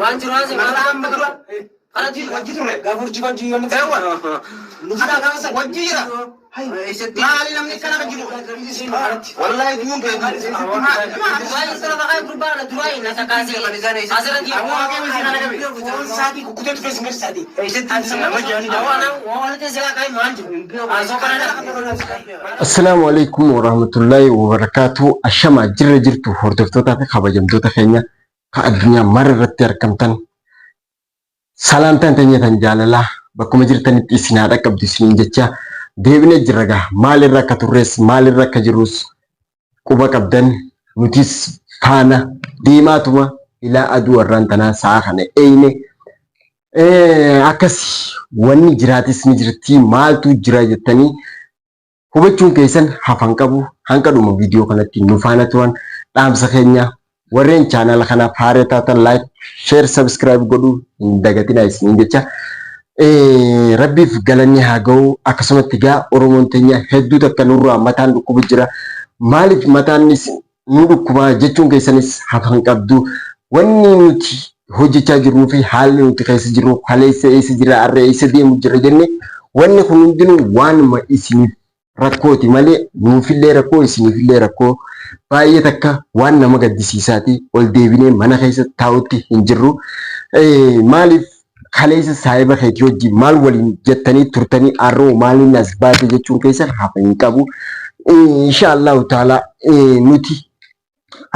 وانت راسي أنا عم بدرا أنا جيت وجيتنا غافور جيبان جيبان أيوة نجينا غافس وجيرا ما علي لم يكن أنا جيبو والله يدوم بيدو ما يصير بقى بربنا دراي نتكاسي أزرق أبو أكيد مسنا نكبي سادي كوكتة تفس مر سادي السلام عليكم ورحمة الله وبركاته. الشمع جرت هردفتوتا في خبجمتوتا خينيا كأدنيا مرة تركمتن سلامتان تنيا تنجالله بكم جرتني تسنادا كبدي سنين جتة ديبنا جرجع مال الركاتورس مال الركاجروس كوبا كبدن نوتيس فانا ديماتما إلى أدوار رانتنا ساخنة أينه akasi wanni jiraatis ni jirti maaltu jira jettanii hubachuun keessan hafan qabu hanqadhuma viidiyoo kanatti nu faana turan dhaamsa keenya warreen chaanala kanaaf haaraa taatan like share subscribe godhu hin dagatinaa isiniin jecha rabbiif galanni haa ga'u akkasumatti gaa oromoon teenya hedduu takka nurraa mataan dhukkuba jira maaliif mataanis nu dhukkuba jechuun keessanis hafan qabdu wanni nuti hojjechaa jirruu fi haalli nuti keessa jirru kaleessa eessa jira arree eessa deemu jira jenne wanni kun hundinuu waanuma isiniif rakkooti malee nuufillee rakkoo isiniifillee rakkoo baay'ee takka waan nama gaddisiisaati ol deebinee mana keessa taa'utti hin jirru maaliif kaleessa saahiba keetii wajjin maal waliin jettanii turtanii arroo maaliin as baate jechuun keessan hafa hin qabu inshaallahu taala nuti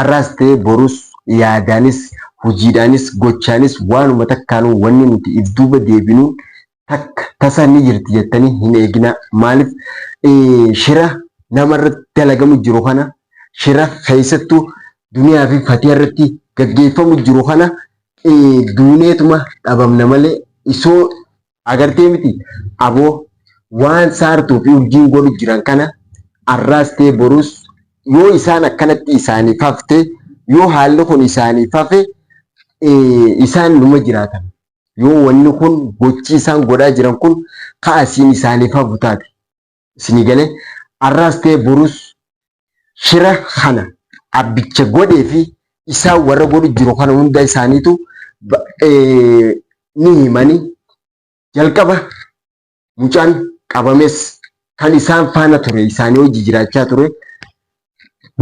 arraas ta'ee borus yaadaanis hojiidhaanis gochaanis waanuma takkaanuu wanni nuti idduuba deebinuun takka tasa ni jirti jettanii hin eegina maaliif shira namarratti dalagamu jiru kana shira keessattuu duniyaa fi fatii irratti gaggeeffamu jiru kana duuneetuma dhabamna malee isoo agartee miti aboo waan saartuu fi urjiin godhu jiran kana arraas ta'ee borus yoo isaan akkanatti isaaniif haftee yoo haalli kun isaaniif hafe isaan numa jiraatan yoo wanni kun gochi isaan godhaa jiran kun kaasiin isaaniif hafu taate isinii galee arraas ta'ee borus shira kana abbicha godhee fi isaan warra godhu jiru kana hunda isaaniitu ni himanii jalqaba mucaan qabames kan isaan faana ture isaanii hojii jiraachaa ture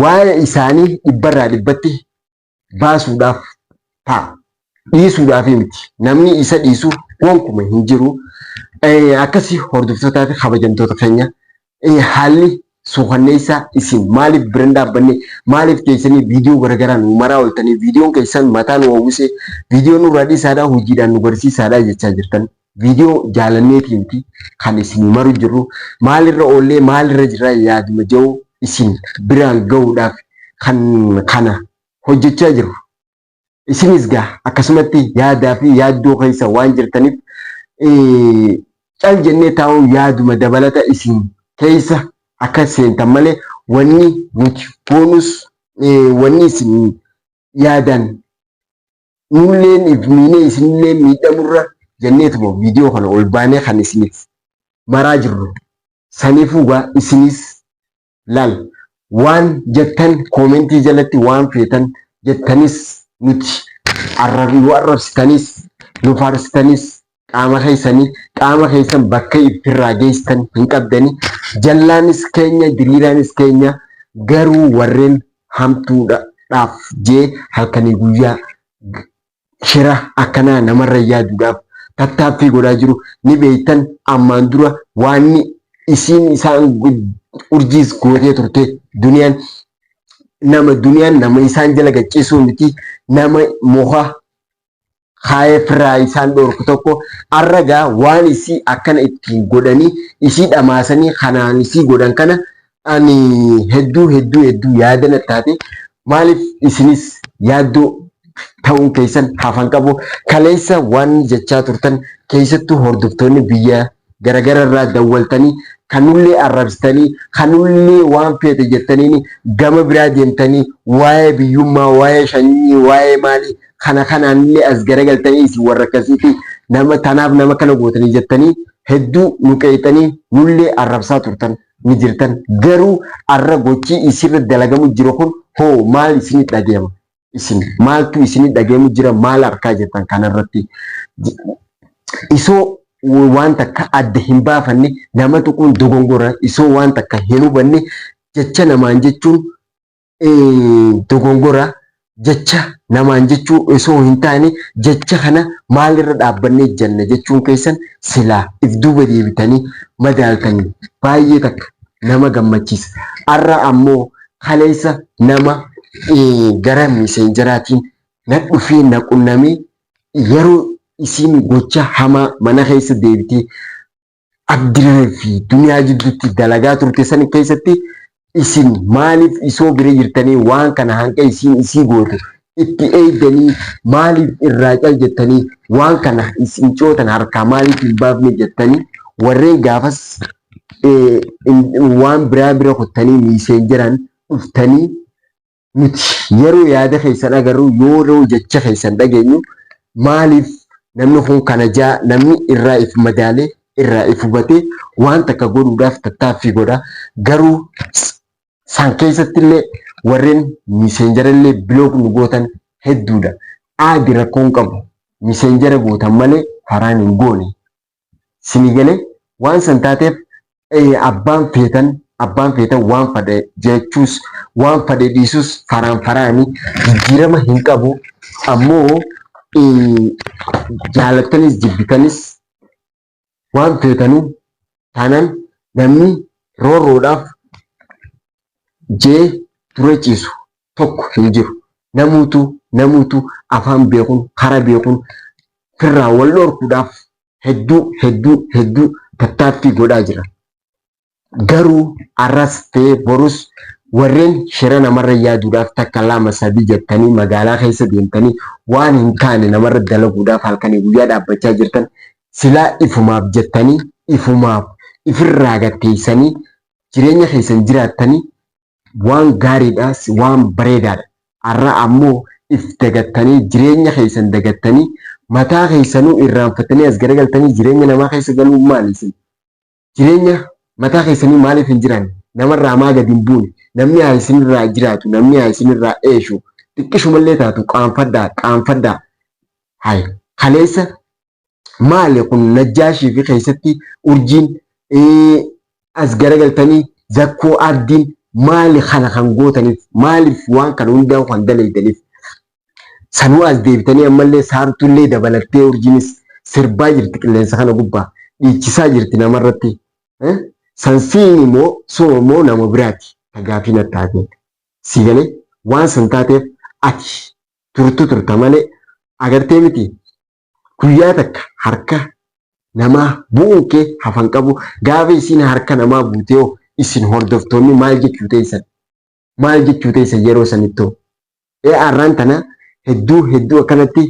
waa'ee isaanii dhibbarraa dhibbatti baasuudhaaf ta'a. Dhiisuudhaaf miti namni isa dhiisu gonkumaa hin jiru akkasii hordoftootaa fi kabajamtoota keenya haalli suukanneessaa isin maaliif biran dhaabbanne maaliif keessanii viidiyoo garaagaraa nu maraa ooltanii viidiyoon keessan mataa nu hawwisee viidiyoo nurraa dhiisaadhaa hojiidhaan nu barsiisaadhaa jechaa jirtan viidiyoo jaalanneetii miti kan isin maru jirru maalirra oollee maalirra jira yaaduma jiru isin biraan ga'uudhaaf kan kana hojjechaa jirru. Isinis gaa akkasumatti yaadaa fi yaaddoo keessa waan jirtaniif cal jennee taa'uun yaaduma dabalata isin keessa akka seentan malee wanni nuti boonus wanni isin yaadan nulleen ifmiinee isinillee miidhamurra jenneetuma viidiyoo kana ol baanee kan isiniif maraa jirru saniifuu gaa isinis laal waan jettan koomentii jalatti waan feetan jettanis nuti nu arrabsitanis nu faarsitanis qaama keessan bakka ifirraa geessitan hin qabdani jallaanis keenya diriiraanis keenya garuu warreen hamtuudhaaf jee halkanii guyyaa shira akkanaa namarra yaaduudhaaf tattaaffii godhaa jiru ni beektan ammaan dura waanni isiin isaan urjiis gootee turte duniyaan nama isaan jala gacciisuu miti nama moha kaayee firaa isaan dhorku tokko arragaa waan isii akkana ittiin godhanii isii dhamaasanii kanaan isii godhan kana ani hedduu yaadana taate maaliif isinis yaaddoo ta'uun keessan hafan qabu kaleessa waan jechaa turtan keessattuu hordoftoonni biyya garaagaraa irraa dawwaltanii kanullee arrabsitanii kanullee waan feete jettanii gama biraa deemtanii waa'ee biyyummaa waa'ee sanyii waa'ee maalii kanaanillee as garagaltanii isin warra akkasiiti nama tanaaf nama kana gootanii jettanii hedduu nu qeexanii nullee arrabsaa turtan ni jirtan garuu arra gochii isirra dalagamu jiru kun hoo maal isinit dhageema isin maaltu isin dhageemu jira maal arkaa jirtan kanarratti isoo waan takka adda hin baafanne nama tuquun dogongora isoo waan takka hin hubanne jecha namaan jechuun dogongora jecha namaan jechuu isoo hin taane jecha kana maalirra dhaabbannee janna jechuun keessan silaa if duuba deebitanii madaaltanii baay'ee takka nama gammachiisa. Har'a ammoo kaleessa nama gara miseenjaraatiin na dhufee na qunnamee yeroo isiin gocha hamaa mana keessa deebitee abdiree fi duniyaa jidduutti dalagaa turte san keessatti isin maaliif isoo bira jirtanii waan kana hanga isiin isii goote itti eeydanii maaliif irraa cal jettanii waan kana isin cootan harkaa maaliif hin baafne jettanii warreen gaafas waan biraa bira kuttanii miseenjaraan dhuftanii nuti yeroo yaada keessan agarru yeroo jecha keessan dhageenyu maaliif namni kun kana jaa namni irraa if madaalee irraa if hubatee waan takka godhuudhaaf tattaaffii godha garuu san keessatti illee warreen miseenjara illee biloog nu gootan hedduudha. Aadi rakkoon qabu miseenjara gootan malee haraan hin goone. Sinigalee waan san taateef abbaan feetan waan fadhe jechuus waan fadhe dhiisus faraanii jijjiirama hin qabu ammoo jaalattanis jibbitanis waan feetanuu taanaan namni roorroodhaaf jee ture ciisu tokko hin jiru. Namuutu afaan beekuun kara beekuun firraa wal dhorkuudhaaf hedduu tattaaffii godhaa jira. Garuu arras ta'ee borus warreen shira namarra yaaduudhaaf takka lama sadii jettanii magaalaa keessa deemtanii waan hin taane namarra dalaguudhaaf halkanii guyyaa dhaabbachaa jirtan silaa ifumaaf jettanii ifumaaf ifirraa gatteessanii jireenya keessan jiraattanii waan gaariidhaas waan bareedaadha. Har'a ammoo if dagattanii jireenya keessan dagattanii mataa keessanuu irraanfatanii as garagaltanii jireenya namaa keessa galuu maaliisin? Jireenya mataa keessanii maaliif hin jiran? Namarraa maa gadi hin buune? Namni haa isinirraa jiraatu, namni haa isinirraa eeshu, xiqqishumallee taatu qaanfaddaa. Hayi kaleessa maali kun najjaashii fi keessatti urjiin as garagaltanii zakkoo addiin maali kana kan gootaniif maaliif waan kana hundaa kan dalaydaniif sanuu as deebitanii ammallee saartullee dabalattee urjiinis sirbaa jirti qilleensa kana gubbaa dhiichisaa jirti namarratti. Sansiin immoo sun immoo nama biraati tagaafii nattaatee si galee waan san taateef ati turta malee agartee miti guyyaa takka harka namaa bu'uun kee hafan qabu gaafa isiin harka namaa buutee isin hordoftoonni maal jechuu teessan yeroo sanittoo arraan tana hedduu akkanatti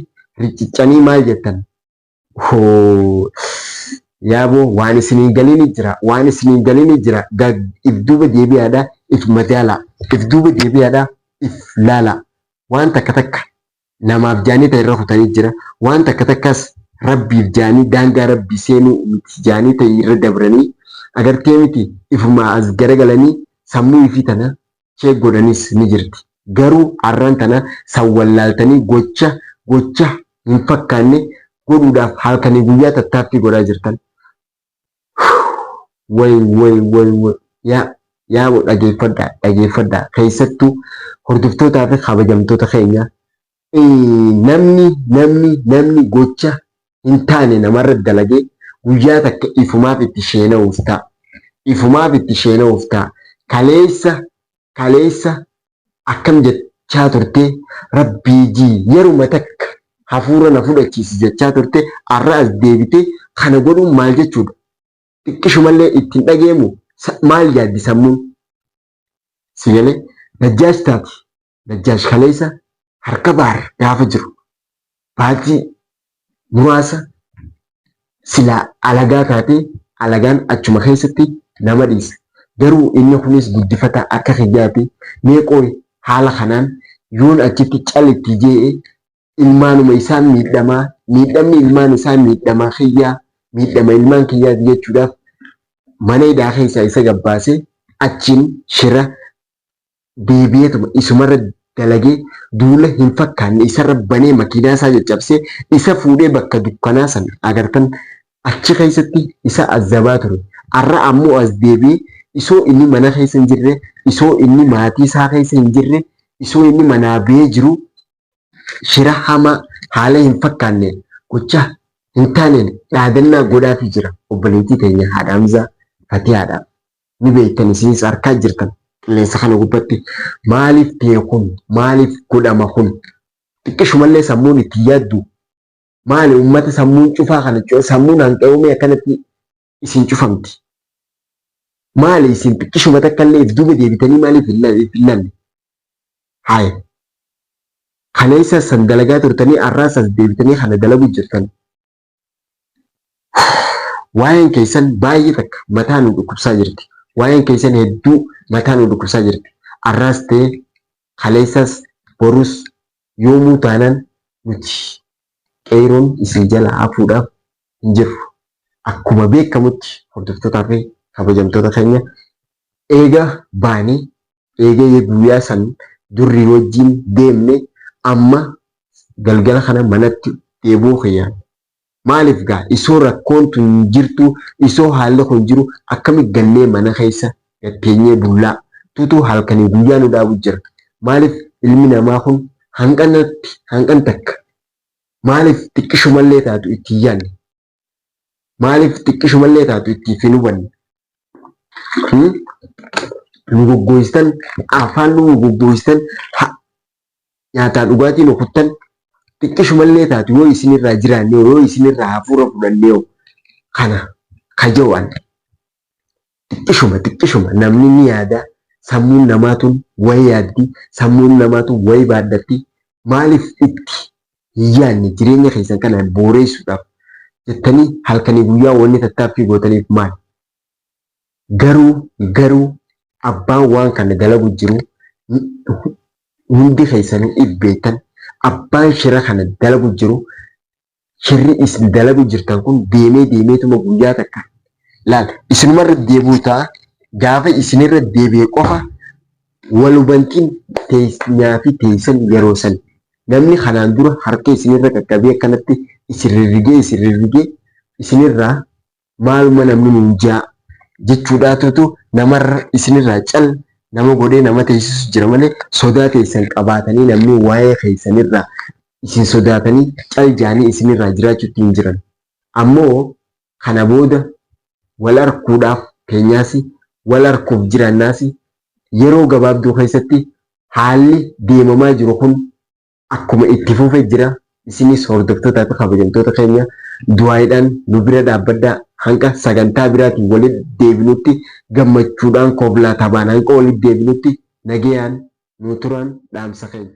riccicanii maal jettan yaaboo waan isiniin galiin jira if duuba deebi'aadhaa if madaalaa if duuba deebi'aadhaa if laalaa waan takka namaaf jaanii ta'e irra kutanii jira waan takkas rabbiif jaanii daangaa rabbii seenuu miti jaanii ta'e irra dabranii agartee miti ifuma as garagalanii sammuu ifii tana chee godhanis ni jirti. Garuu har'aan tana sawwallaaltanii gocha hin fakkaanne godhuudhaaf halkanii guyyaa tattaaffii godhaa jirtan. Way yaa dhageeffadhaa keessattuu hordoftootaa fi kabajamtoota keenya namni gocha hin taane namarra dalagee guyyaa takka ifumaaf itti sheena'uuf ta'a. Kaleessa akkam jechaa turte rabbii yeruma takka hafuura na fudhachiisi jechaa turte har'a as deebite kana godhuun maal jechuudha? Xiqqishumallee ittiin dhageemu maal yaaddi sammuun? Si galee najjaash taati. Najjaash kaleessa harka baar gaafa jiru baatii muraasa silaa alagaa taatee alagaan achuma keessatti nama dhiisa. Garuu inni kunis guddifata akka kiyyaati meeqoo haala kanaan yoon achitti calitti jee ilmaanuma isaan miidhamni ilmaan isaa miidhama ilmaan kiyyaati jechuudhaaf mana hidhaa keessaa isa gabbaasee achiin shira deebi'eetuma isumarra dalagee duula hin fakkaanne isarra banee makiinaa isaa caccabsee isa fuudhee bakka dukkanaa san agartan achi keessatti isa azabaa ture. Har'a ammoo as deebi'ee isoo inni mana keessa hin jirre, isoo inni maatii isaa keessa hin jirre, isoo inni manaa ba'ee jiru shira hamaa haala hin fakkaanne gochaa hin taaneen dhaadannaa godhaafii jira. Obboleettii teenya haadha Hamzaa Fatihaadha. Ni beektan isinis harkaa jirtan qilleensa kana gubbatti maaliif ta'e kun maaliif godhama kun xiqqishumallee sammuun itti yaaddu maali uummata sammuun cufaa kana sammuun hanqa'uumee akkanatti isin cufamti maali isin xiqqishuma takkallee if duuba deebitanii maaliif hin lalle haaya kana isa san dalagaa turtanii har'aas as deebitanii kana dalagu jirtan waa'een keessan baay'ee takka mataa nu dhukkubsaa jirti. Waa'een keessan hedduu mataa nu dhukkubsaa jirti. Har'aas ta'e kaleessas borus yoomuu taanaan nuti qeeroon isin jala hafuudhaaf hin jirru. Akkuma beekamutti hordoftootaa fi kabajamtoota keenya eega baanii eega guyyaa san durri wajjin deemne amma galgala kana manatti deebuu keeyyan. Maaliif gaa isoo rakkoon tun jirtu isoo haalli kun jiru akkamitti gannee mana keessa gatteenyee bullaa tutuu halkanii guyyaa nu dhaabu jira. Maaliif ilmi namaa kun hanqan takka maaliif xiqqishumallee taatu itti yaadne maaliif xiqqishumallee taatu itti hin hubanne nu goggoistan afaan nu goggoistan nyaataa dhugaatii nu kuttan xiqqishumallee taatu yoo isinirraa jiraanne yoo isinirraa hafuura fudhanne kana kajawaan xiqqishuma namni ni yaada sammuun namaatuun wayi yaaddi sammuun namaatuun wayi baaddatti maaliif itti hin yaadne jireenya keessan kana booreessuudhaaf jettanii halkanii guyyaa wanni tattaaffii gootaniif maal garuu abbaan waan kana dalagu jiru hundi keessanii dhibbeettan abbaan shira kana dalagu jiru shirri isin dalagu jirtan kun deemeetuma guyyaa takka laal isinumarra deebuu ta'a gaafa isinirra deebi'e qofa wal hubantiin teesnyaa fi teessan yeroo san namni kanaan dura harka isinirra qaqqabee akkanatti isinirrigee isinirraa maaluma namni minjaa jechuudhaatutu namarra isinirraa cal nama godhee nama teessisu jira malee sodaa teessan qabaatanii namni waa'ee keessanirraa isin sodaatanii cal jaanii isinirraa jiraachuutti hin jiran. Ammoo kana booda wal arguudhaaf keenyaas wal arguuf jiraannaas yeroo gabaabduu keessatti haalli deemamaa jiru kun akkuma itti fufee jira. Isinis hordoftootaa fi kabajamtoota keenya du'aayiidhaan nu bira dhaabbadhaa hanga sagantaa biraatiin walitti deebinutti gammachuudhaan koblaa tabaan hanga walitti deebinutti nagayaan nu turan dhaamsa keenya.